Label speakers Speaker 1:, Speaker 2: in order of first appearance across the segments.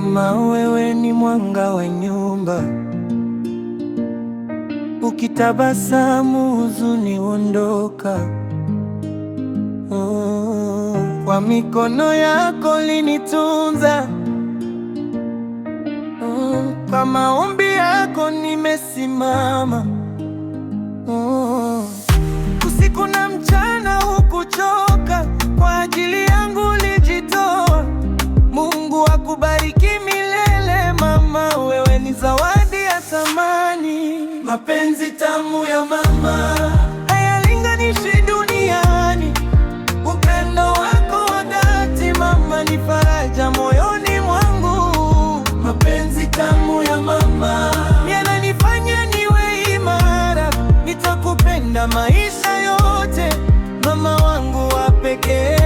Speaker 1: Mama, wewe ni mwanga wa nyumba, ukitabasamu huzuni huondoka. Kwa mikono yako ulinitunza, kwa maombi yako nimesimama. Usiku na mchana hukuchoka, kwa ajili yangu ulijitoa. Mungu akubariki milele mama, wewe ni zawadi ya thamani. Mapenzi tamu ya mama hayalinganishi duniani. Upendo wako wa dhati mama ni faraja moyoni mwangu. Mapenzi tamu ya mama yananifanya niwe imara. Nitakupenda maisha yote mama wangu wa pekee.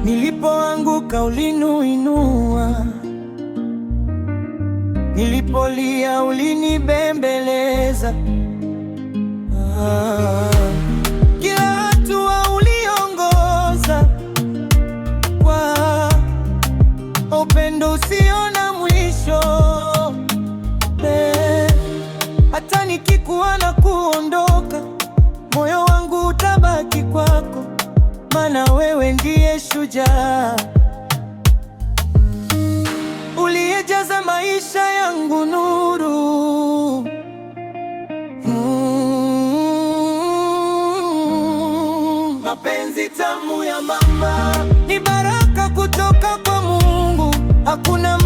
Speaker 1: Nilipoanguka uliniinua, nilipolia ulinibembeleza. Kila hatua uliongoza kwa upendo usio na mwisho. Hata nikikuwa na kuondoka, moyo wangu utabaki kwako, maana wewe ndiye shujaa uliyejaza maisha yangu nuru. Mapenzi tamu ya mama ni baraka kutoka kwa Mungu. Hakuna